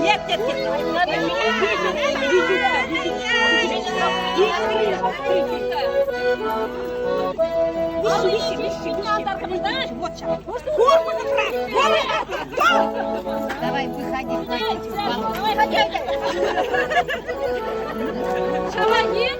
Нет, нет, нет, надо вещи. Вот сейчас. Форму направь. Давай, выходи, Давай,